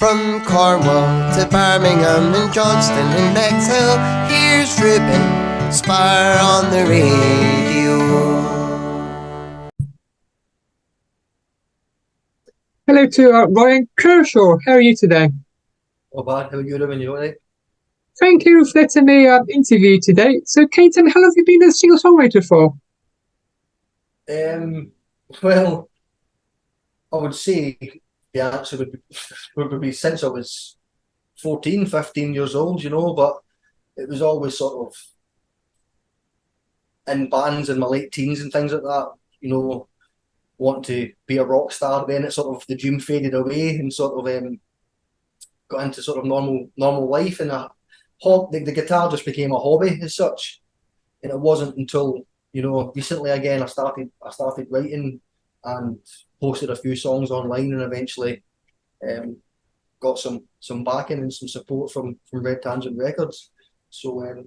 From Cornwall to Birmingham and Johnston and Bexhill, here's Ruben Spar on the radio. Hello to Ryan Kershaw. How are you today? Oh, bad. How are you doing? You alright? Thank you for letting me interview you today. So, can you tell me, how long have you been a singer-songwriter for? Well, I would say the answer would be since I was 14, 15 years old, but it was always sort of in bands in my late teens and things like that, want to be a rock star. Then it sort of, the dream faded away and sort of got into sort of normal life, and the guitar just became a hobby as such. And it wasn't until recently again I started writing and posted a few songs online, and eventually got some backing and some support from Red Tangent Records. So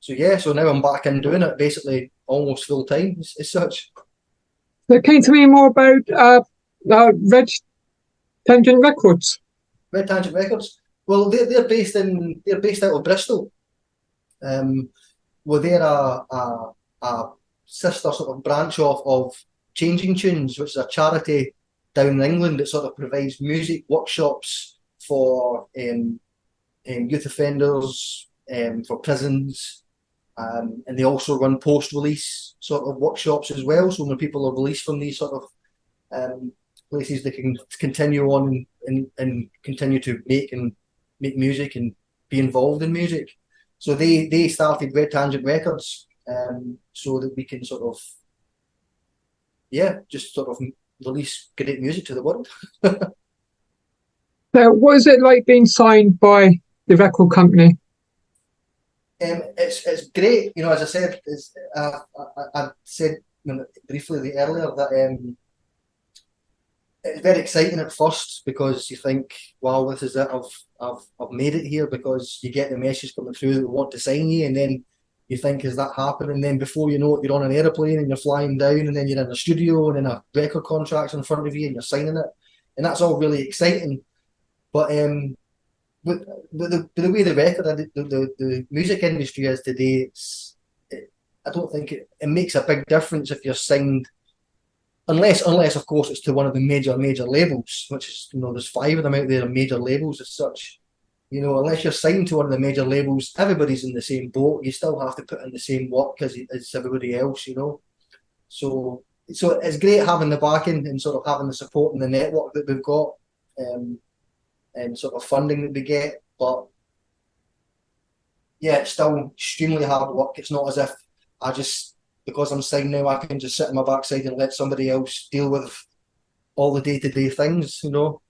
so now I'm back in doing it basically almost full time as such. So, can you tell me more about Red Tangent Records? Red Tangent Records. Well, they're based out of Bristol. Well, they're a sister sort of branch of Changing Tunes, which is a charity down in England that sort of provides music workshops for youth offenders, for prisons, and they also run post-release sort of workshops as well. So when people are released from these sort of places, they can continue on and continue to make music and be involved in music. So they started Red Tangent Records, so that we can sort of just sort of release great music to the world. So, what is it like being signed by the record company? It's great, as I said. I said briefly earlier that it's very exciting at first, because you think, wow, this is it. I've made it here, because you get the message coming through that we want to sign you, and then you think, is that happening? And then before you know it, you're on an airplane and you're flying down, and then you're in a studio, and then a record contract's in front of you and you're signing it, and that's all really exciting. But the way the record, the music industry is today, I don't think it makes a big difference if you're signed, unless of course it's to one of the major labels, which is, there's 5 of them out there, major labels as such. Unless you're signed to one of the major labels, everybody's in the same boat. You still have to put in the same work as everybody else. So it's great having the backing and sort of having the support and the network that we've got, and sort of funding that we get. But yeah, it's still extremely hard work. It's not as if because I'm signed now, I can just sit on my backside and let somebody else deal with all the day-to-day things. So,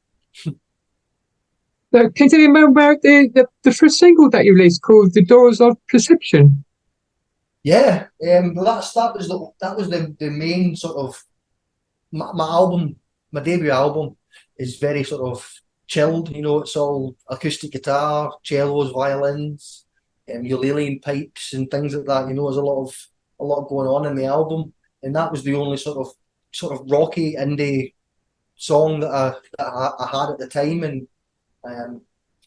can you tell me more about the first single that you released, called "The Doors of Perception"? Yeah, well, that was the main sort of my album. My debut album is very sort of chilled. It's all acoustic guitar, cellos, violins, ukulele pipes and things like that. There's a lot going on in the album, and that was the only sort of rocky indie song that I had at the time, and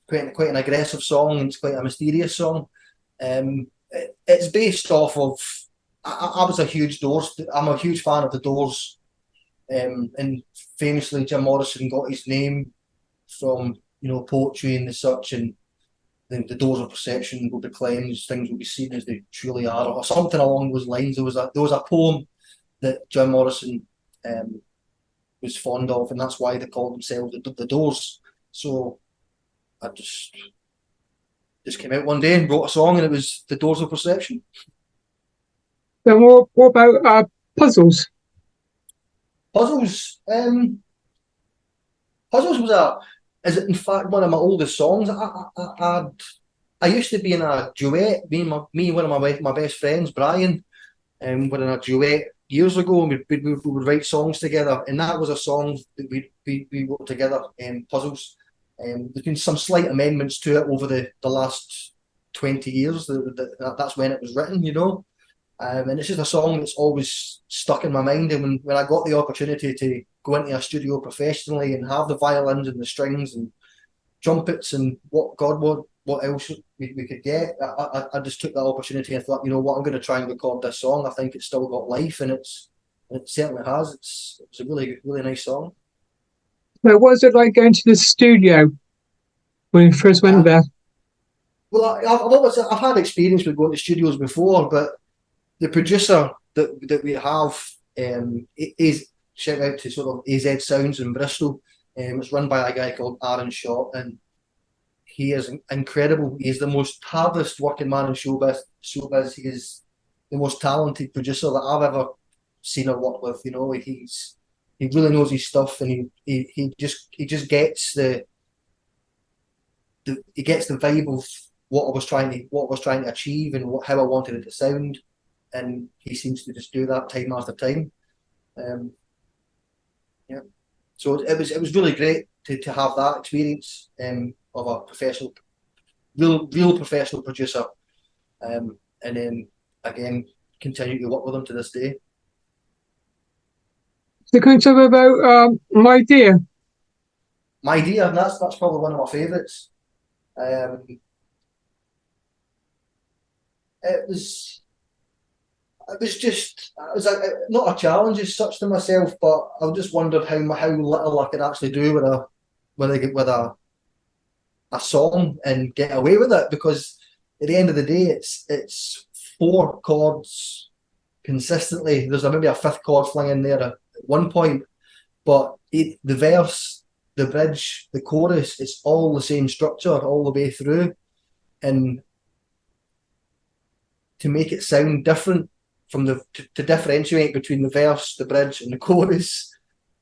quite an aggressive song, and it's quite a mysterious song. It's based off of I was a huge Doors. I'm a huge fan of the Doors, and famously Jim Morrison got his name from poetry and the such, and the doors of perception will be cleansed, things will be seen as they truly are, or something along those lines. There was a poem that Jim Morrison was fond of, and that's why they called themselves the Doors. So I just came out one day and wrote a song, and it was The Doors of Perception. Then what about puzzles? Puzzles. Puzzles is in fact one of my oldest songs. I used to be in a duet. Me and one of my best friends, Brian, were in a duet years ago, and we would write songs together, and that was a song that we wrote together. Puzzles. There's been some slight amendments to it over the last 20 years. That's when it was written, and it's just a song that's always stuck in my mind. And when I got the opportunity go into a studio professionally and have the violins and the strings and trumpets and what else we could get. I just took that opportunity and thought, you know what, I'm going to try and record this song. I think it's still got life, and it certainly has. It's a really nice song. So what was it like going to the studio when you first went there? Well, I've had experience with going to studios before, but the producer that we have is, shout out to sort of AZ Sounds in Bristol. It's run by a guy called Aaron Shaw, and he is incredible. He's the most hardest working man in showbiz. He is the most talented producer that I've ever seen or worked with. You know, he really knows his stuff, and he just gets the vibe of what I was trying to achieve and how I wanted it to sound, and he seems to just do that time after time. Yeah, so it was really great to have that experience of a professional, real professional producer, and then again continue to work with him to this day. So can you tell me about My Dear? My Dear, that's probably one of my favourites. It was not a challenge as such to myself, but I just wondered how little I could actually do with a song and get away with it, because at the end of the day it's 4 chords consistently. There's maybe a 5th chord fling in there at one point, but the verse, the bridge, the chorus, it's all the same structure all the way through, and to make it sound different to differentiate between the verse, the bridge, and the chorus,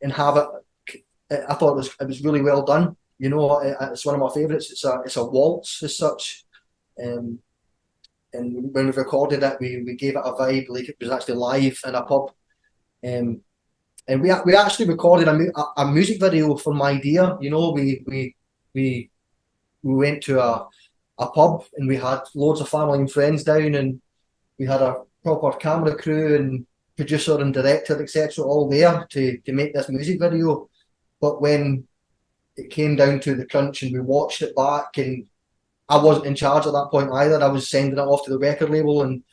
and have it. I thought it was really well done. You know, it's one of my favourites. It's a waltz as such, and when we recorded it, we gave it a vibe like it was actually live in a pub, and we actually recorded a music video for My Dear. You know, we went to a pub, and we had loads of family and friends down, and we had a proper camera crew and producer and director, etc., all there to make this music video. But when it came down to the crunch and we watched it back, and I wasn't in charge at that point either, I was sending it off to the record label, and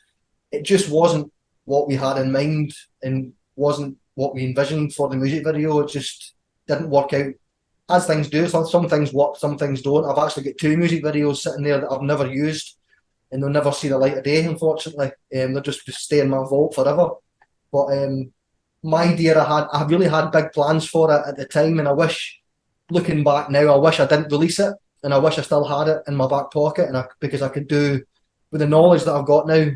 it just wasn't what we had in mind and wasn't what we envisioned for the music video. It just didn't work out, as things do. Some things work, some things don't. I've actually got 2 music videos sitting there that I've never used, and they'll never see the light of day, unfortunately. They'll just stay in my vault forever. But My Dear, I really had big plans for it at the time, and I wish, looking back now, I wish I didn't release it, and I wish I still had it in my back pocket, because I could do, with the knowledge that I've got now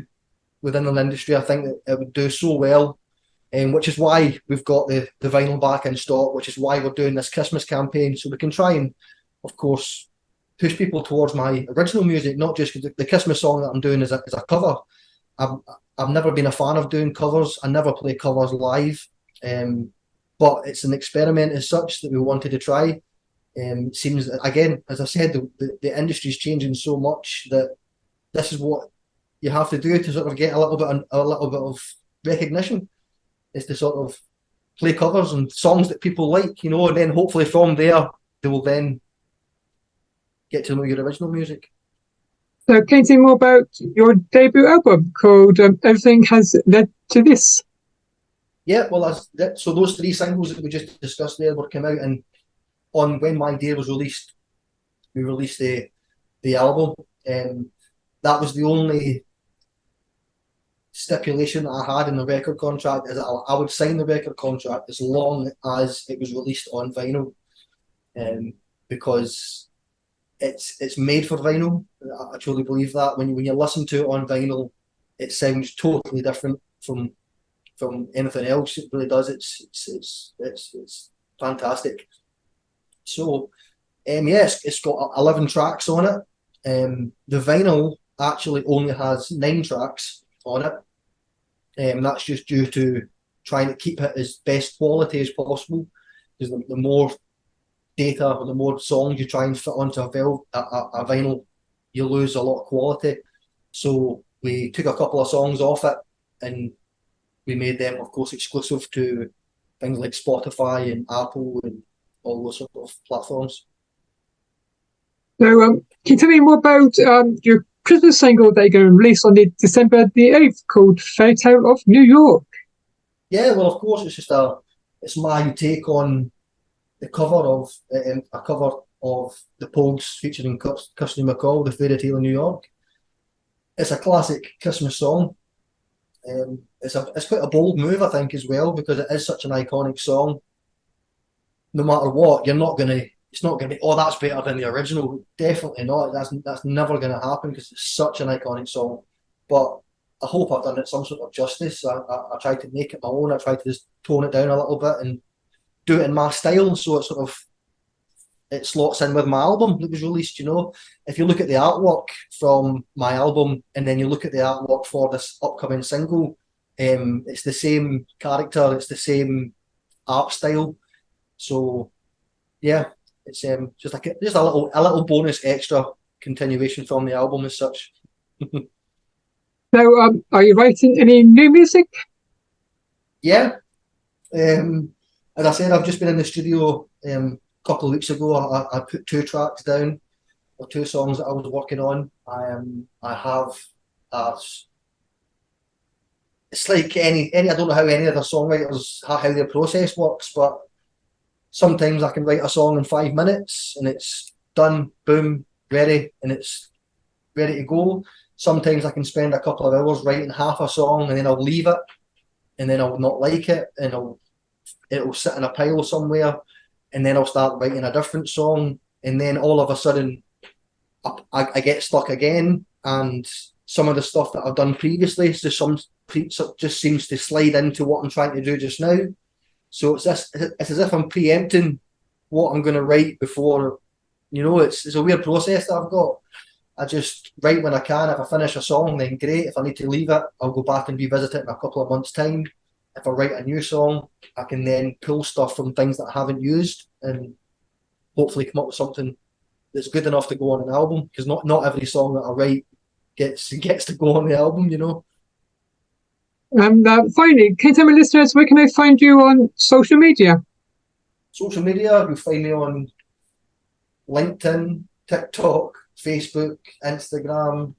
within the industry, I think that it would do so well, which is why we've got the vinyl back in stock, which is why we're doing this Christmas campaign, so we can try and, of course, push people towards my original music, not just the Christmas song that I'm doing is a cover. I've never been a fan of doing covers. I never play covers live, but it's an experiment as such that we wanted to try. It seems, again, as I said, the industry is changing so much that this is what you have to do to sort of get a little bit of recognition, is to sort of play covers and songs that people like, you know, and then hopefully from there they will then get to know your original music. So can you tell me more about your debut album called Everything Has Led to This? Yeah, well, so those 3 singles that we just discussed there were came out, and on when My Dear was released, we released the album, and that was the only stipulation that I had in the record contract, is that I would sign the record contract as long as it was released on vinyl, because it's made for vinyl. I truly believe that. When you listen to it on vinyl, it sounds totally different from anything else. It really does. It's fantastic. So, yes, it's got 11 tracks on it. The vinyl actually only has 9 tracks on it. That's just due to trying to keep it as best quality as possible, because the more data or the more songs you try and fit onto a vinyl, you lose a lot of quality. So we took a couple of songs off it, and we made them, of course, exclusive to things like Spotify and Apple and all those sort of platforms. So, can you tell me more about your Christmas single that you're going to release on December the 8th called Fairytale of New York? Yeah, well, of course, it's my take on the cover of a cover of the Pogues featuring Kirsty MacColl, the Fairytale of New York. It's a classic Christmas song. It's quite a bold move, I think, as well, because it is such an iconic song. No matter what, it's not gonna be, oh, that's better than the original. Definitely not. That's never gonna happen because it's such an iconic song. But I hope I've done it some sort of justice. I tried to make it my own. I tried to just tone it down a little bit and do it in my style, so it slots in with my album that was released. If you look at the artwork from my album and then you look at the artwork for this upcoming single, it's the same character, it's the same art style. So yeah, it's just a little bonus extra continuation from the album as such. So, are you writing any new music? Yeah, as I said, I've just been in the studio a couple of weeks ago. I put 2 tracks down, or 2 songs that I was working on. I have it's like any I don't know how any other songwriters how their process works, but sometimes I can write a song in 5 minutes and it's done, boom, ready, and it's ready to go. Sometimes I can spend a couple of hours writing half a song and then I'll leave it and then I'll not like it and it'll sit in a pile somewhere, and then I'll start writing a different song, and then all of a sudden I get stuck again, and some of the stuff that I've done previously just seems to slide into what I'm trying to do just now. So it's as if I'm preempting what I'm going to write before, it's a weird process that I've got. I just write when I can. If I finish a song, then great. If I need to leave it, I'll go back and revisit it in a couple of months' time. If I write a new song, I can then pull stuff from things that I haven't used and hopefully come up with something that's good enough to go on an album. Because not every song that I write gets to go on the album, And finally, can you tell my listeners where can I find you on social media? Social media, you'll find me on LinkedIn, TikTok, Facebook, Instagram,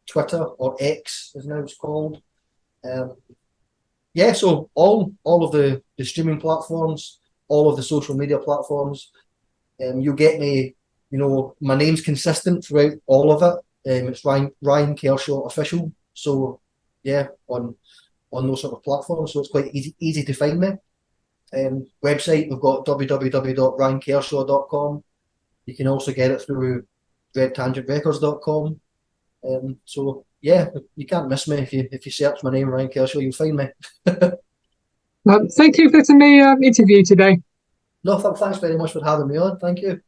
Twitter, or X as now it's called. Yeah, so all of the streaming platforms, all of the social media platforms, you'll get me. My name's consistent throughout all of it. It's Ryan Kershaw official. So yeah, on those sort of platforms, so it's quite easy to find me. Website, we've got www.ryankershaw.com. You can also get it through redtangentrecords.com. So yeah, you can't miss me if you search my name, Ryan Kershaw, you'll find me. Thank you for letting me interview today. No, thanks very much for having me on. Thank you.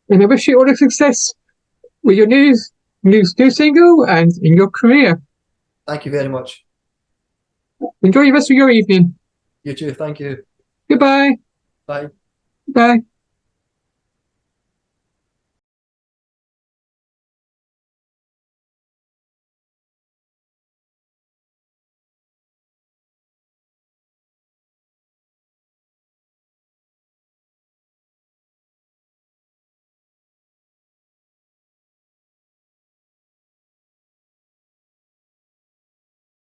And I wish you all the success with your new single and in your career. Thank you very much. Enjoy the rest of your evening. You too. Thank you. Goodbye. Bye. Bye.